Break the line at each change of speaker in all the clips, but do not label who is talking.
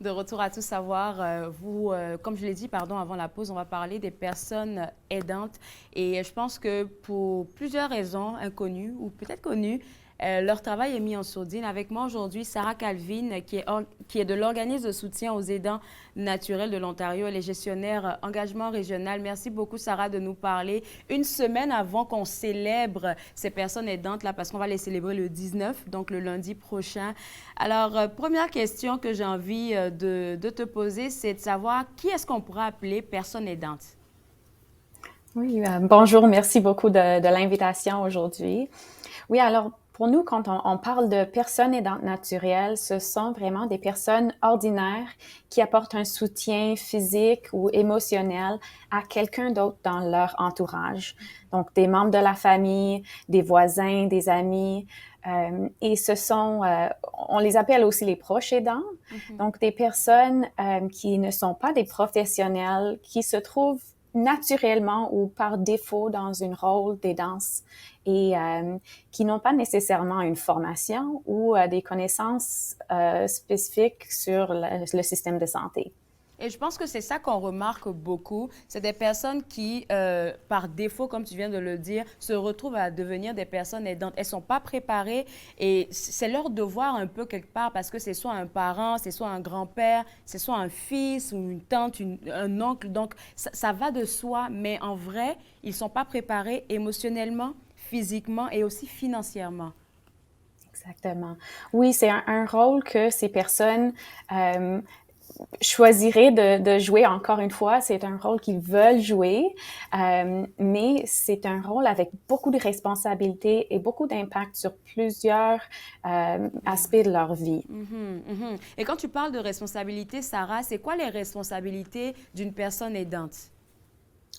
De retour à tout savoir, comme je l'ai dit, pardon, avant la pause, on va parler des personnes aidantes. Et je pense que pour plusieurs raisons inconnues ou peut-être connues, leur travail est mis en sourdine. Avec moi aujourd'hui, Sarah Calvin, qui est de l'organisme de soutien aux aidants naturels de l'Ontario. Elle est gestionnaire engagement régional. Merci beaucoup, Sarah, de nous parler une semaine avant qu'on célèbre ces personnes aidantes, là, parce qu'on va les célébrer le 19, donc le lundi prochain. Alors, première question que j'ai envie de te poser, c'est de savoir qui est-ce qu'on pourrait appeler personne aidante?
Oui, bonjour, merci beaucoup de l'invitation aujourd'hui. Oui, alors pour nous, quand on parle de personnes aidantes naturelles, ce sont vraiment des personnes ordinaires qui apportent un soutien physique ou émotionnel à quelqu'un d'autre dans leur entourage. Donc, des membres de la famille, des voisins, des amis. Et on les appelle aussi les proches aidants.
Mhm.
Donc, des personnes qui ne sont pas des professionnels, qui se trouvent naturellement ou par défaut dans un rôle d'aidance et qui n'ont pas nécessairement une formation ou des connaissances spécifiques sur le système de santé.
Et je pense que c'est ça qu'on remarque beaucoup. C'est des personnes qui, par défaut, comme tu viens de le dire, se retrouvent à devenir des personnes aidantes. Elles ne sont pas préparées et c'est leur devoir un peu quelque part parce que c'est soit un parent, c'est soit un grand-père, c'est soit un fils ou une tante, un oncle. Donc, ça va de soi, mais en vrai, ils ne sont pas préparés émotionnellement, physiquement et aussi financièrement.
Exactement. Oui, c'est un rôle que ces personnes euh, choisiraient de jouer encore une fois. C'est un rôle qu'ils veulent jouer, mais c'est un rôle avec beaucoup de responsabilités et beaucoup d'impact sur plusieurs aspects de leur vie.
Mhm, mhm. Et quand tu parles de responsabilité, Sarah, c'est quoi les responsabilités d'une personne aidante?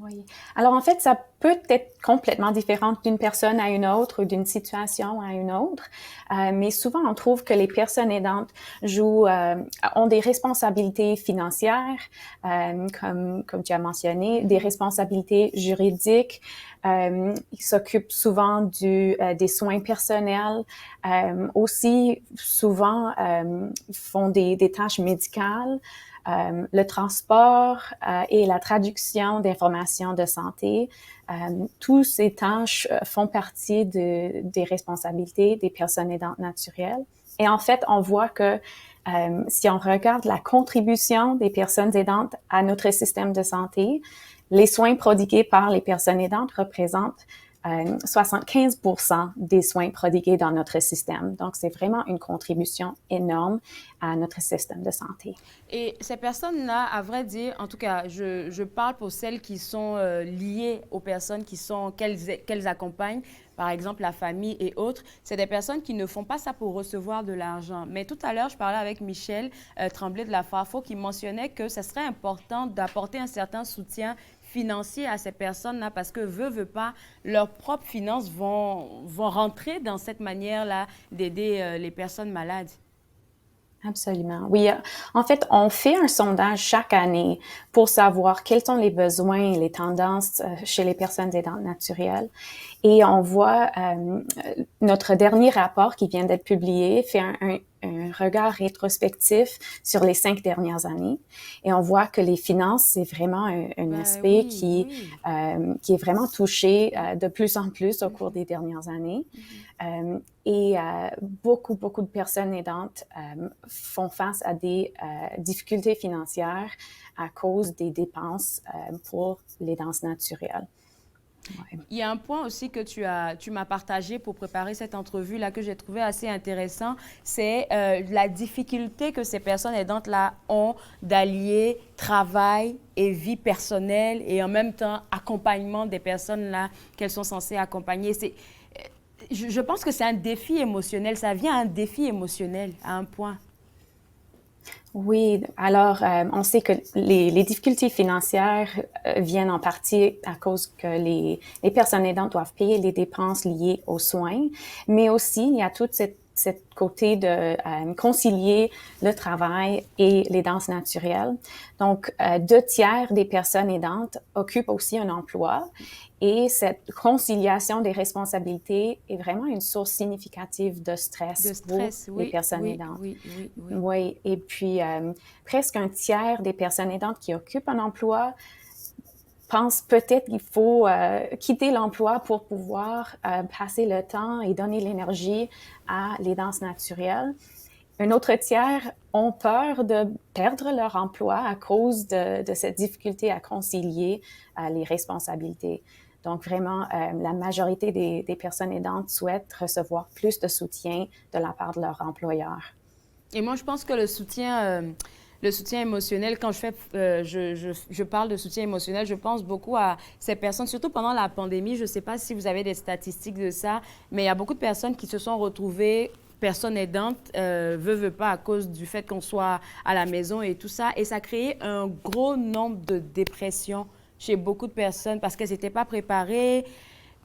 Oui. Alors en fait, ça peut être complètement différent d'une personne à une autre ou d'une situation à une autre, mais souvent on trouve que les personnes aidantes ont des responsabilités financières, comme tu as mentionné, des
Mhm.
responsabilités juridiques. Ils s'occupent souvent des soins personnels, aussi souvent font des tâches médicales. Le transport et la traduction d'informations de santé, tous ces tâches font partie des responsabilités des personnes aidantes naturelles. Et en fait, on voit que si on regarde la contribution des personnes aidantes à notre système de santé, les soins prodigués par les personnes aidantes représentent 75% des soins prodigués dans notre système. Donc, c'est vraiment une contribution énorme à notre système de santé.
Et ces personnes-là, à vrai dire, en tout cas, je parle pour celles qui sont liées aux personnes qu'elles accompagnent, par exemple la famille et autres. C'est des personnes qui ne font pas ça pour recevoir de l'argent. Mais tout à l'heure, je parlais avec Michel Tremblay de la FAFO qui mentionnait que ce serait important d'apporter un certain soutien financier à ces personnes-là parce que, veut pas, leurs propres finances vont rentrer dans cette manière-là d'aider les personnes malades.
Absolument. Oui, en fait, on fait un sondage chaque année pour savoir quels sont les besoins et les tendances chez les personnes aidantes naturelles. Et on voit notre dernier rapport qui vient d'être publié fait un regard rétrospectif sur les 5 dernières années. Et on voit que les finances, c'est vraiment un
Ben
aspect
oui, oui.
qui est vraiment touché de plus en plus au cours
Mhm,
des dernières années.
mhm.
Et beaucoup de personnes aidantes font face à des difficultés financières à cause des dépenses pour les danses naturelles. Ouais.
Il y a un point aussi que tu m'as partagé pour préparer cette entrevue-là que j'ai trouvé assez intéressant, c'est la difficulté que ces personnes aidantes-là ont d'allier travail et vie personnelle et en même temps accompagnement des personnes-là qu'elles sont censées accompagner. Je pense que c'est un défi émotionnel, ça vient à un défi émotionnel à un point.
Oui, alors on sait que les difficultés financières viennent en partie à cause que les personnes aidantes doivent payer les dépenses liées aux soins, mais aussi il y a toute cette cette côté de concilier le travail et les danses naturelles. Donc, 2/3 des personnes aidantes occupent aussi un emploi et cette conciliation des responsabilités est vraiment une source significative de stress pour les personnes aidantes. Oui, et puis presque 1/3 des personnes aidantes qui occupent un emploi pensent peut-être qu'il faut quitter l'emploi pour pouvoir passer le temps et donner l'énergie à les danses naturelles. Un autre tiers ont peur de perdre leur emploi à cause de cette difficulté à concilier les responsabilités. Donc, vraiment, la majorité des personnes aidantes souhaitent recevoir plus de soutien de la part de leur employeur.
Et moi, je pense que le soutien émotionnel, quand je parle de soutien émotionnel, je pense beaucoup à ces personnes, surtout pendant la pandémie. Je ne sais pas si vous avez des statistiques de ça, mais il y a beaucoup de personnes qui se sont retrouvées personnes aidantes, veut pas, à cause du fait qu'on soit à la maison et tout ça. Et ça a créé un gros nombre de dépressions chez beaucoup de personnes parce qu'elles n'étaient pas préparées,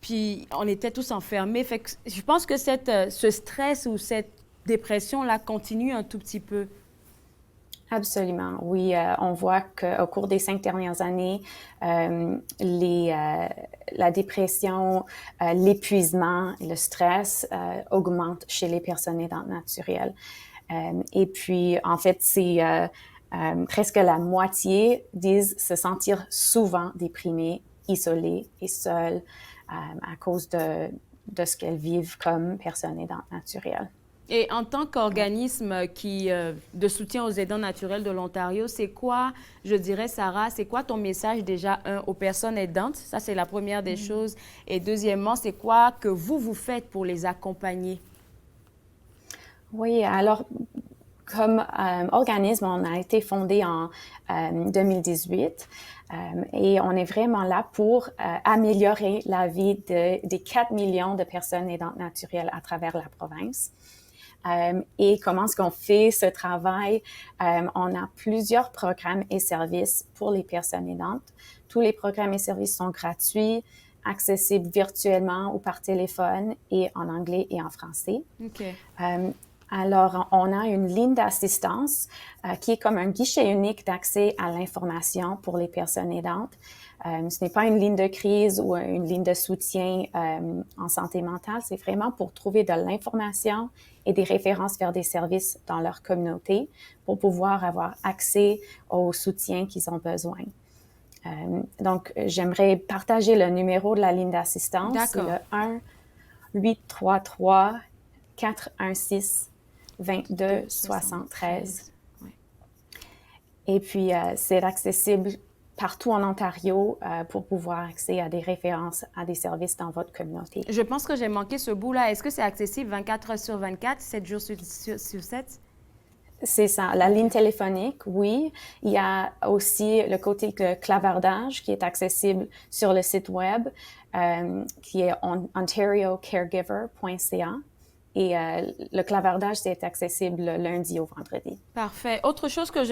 puis on était tous enfermés. Fait que je pense que ce stress ou cette dépression-là continue un tout petit peu.
Absolument, oui. On voit qu'au cours des 5 dernières années, la dépression, l'épuisement et le stress augmentent chez les personnes aidantes naturelles. Et puis, en fait, c'est presque la moitié disent se sentir souvent déprimées, isolées et seules à cause de ce qu'elles vivent comme personnes aidantes naturelles.
Et en tant qu'organisme de soutien aux aidants naturels de l'Ontario, c'est quoi, je dirais, Sarah, c'est quoi ton message déjà, aux personnes aidantes? Ça, c'est la première des choses. Et deuxièmement, c'est quoi que vous faites pour les accompagner?
Oui, alors, comme organisme, on a été fondé en 2018 et on est vraiment là pour améliorer la vie des 4 millions de personnes aidantes naturelles à travers la province. Et comment est-ce qu'on fait ce travail? On a plusieurs programmes et services pour les personnes aidantes. Tous les programmes et services sont gratuits, accessibles virtuellement ou par téléphone et en anglais et en français.
Okay.
Alors, on a une ligne d'assistance qui est comme un guichet unique d'accès à l'information pour les personnes aidantes. Ce n'est pas une ligne de crise ou une ligne de soutien en santé mentale, c'est vraiment pour trouver de l'information et des références vers des services dans leur communauté pour pouvoir avoir accès au soutien qu'ils ont besoin. Donc, j'aimerais partager le numéro de la ligne d'assistance. C'est le 1-833-416-2273.
Oui.
Et puis, c'est accessible partout en Ontario pour pouvoir accéder à des références à des services dans votre communauté.
Je pense que j'ai manqué ce bout-là. Est-ce que c'est accessible 24 heures sur 24, 7 jours sur 7?
C'est ça. La ligne téléphonique, oui. Il y a aussi le côté de clavardage qui est accessible sur le site web qui est ontariocaregiver.ca. Et le clavardage, c'est accessible lundi au vendredi.
Parfait. Autre chose que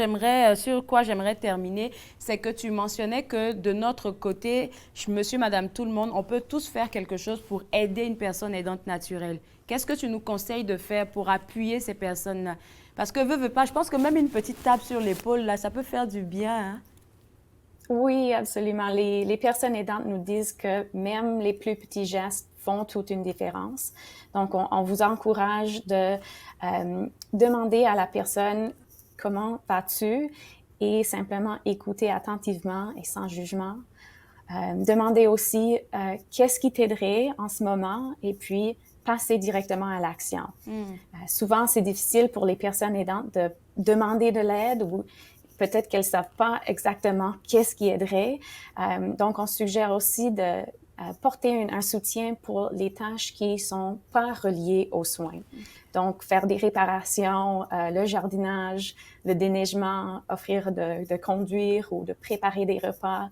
sur quoi j'aimerais terminer, c'est que tu mentionnais que de notre côté, monsieur, madame, tout le monde, on peut tous faire quelque chose pour aider une personne aidante naturelle. Qu'est-ce que tu nous conseilles de faire pour appuyer ces personnes-là? Parce que veux pas, je pense que même une petite tape sur l'épaule, là, ça peut faire du bien, hein?
Oui, absolument. Les personnes aidantes nous disent que même les plus petits gestes font toute une différence. Donc, on vous encourage de demander à la personne « Comment vas-tu? » et simplement écouter attentivement et sans jugement. Demandez aussi « Qu'est-ce qui t'aiderait en ce moment? » et puis passer directement à l'action. Souvent, c'est difficile pour les personnes aidantes de demander de l'aide ou peut-être qu'elles ne savent pas exactement qu'est-ce qui aiderait. Donc, on suggère aussi de porter un soutien pour les tâches qui ne sont pas reliées aux soins. Donc, faire des réparations, le jardinage, le déneigement, offrir de conduire ou de préparer des repas,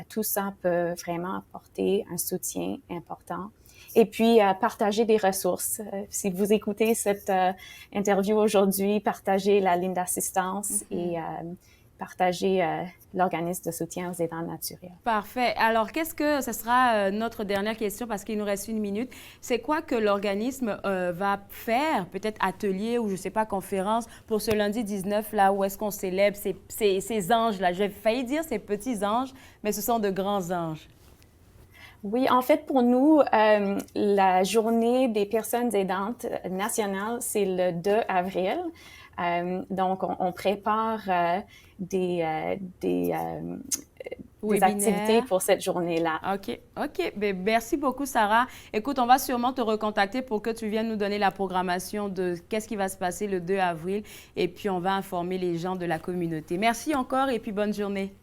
tout ça peut vraiment apporter un soutien important. Et puis, partager des ressources. Si vous écoutez cette interview aujourd'hui, partagez la ligne d'assistance partager l'organisme de soutien aux aidants naturels.
Parfait. Alors, qu'est-ce que ce sera notre dernière question parce qu'il nous reste 1 minute. C'est quoi que l'organisme va faire, peut-être atelier ou je ne sais pas, conférence pour ce lundi 19 là où est-ce qu'on célèbre ces anges-là? J'ai failli dire ces petits anges, mais ce sont de grands anges.
Oui, en fait, pour nous, la journée des personnes aidantes nationale, c'est le 2 avril. Donc, on prépare des activités pour cette journée-là.
OK, OK. Bien, merci beaucoup, Sarah. Écoute, on va sûrement te recontacter pour que tu viennes nous donner la programmation de qu'est-ce qui va se passer le 2 avril et puis on va informer les gens de la communauté. Merci encore et puis bonne journée.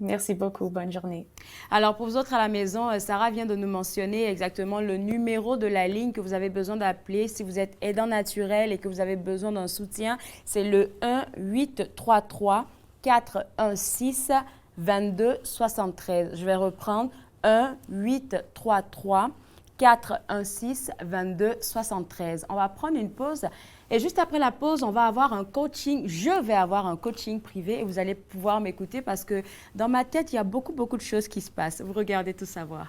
Merci beaucoup. Bonne journée.
Alors, pour vous autres à la maison, Sarah vient de nous mentionner exactement le numéro de la ligne que vous avez besoin d'appeler si vous êtes aidant naturel et que vous avez besoin d'un soutien. C'est le 1-833-416-2273. Je vais reprendre 1-833-416-2273. On va prendre une pause. Et juste après la pause, on va avoir un coaching. Je vais avoir un coaching privé et vous allez pouvoir m'écouter parce que dans ma tête, il y a beaucoup de choses qui se passent. Vous regardez Tout savoir.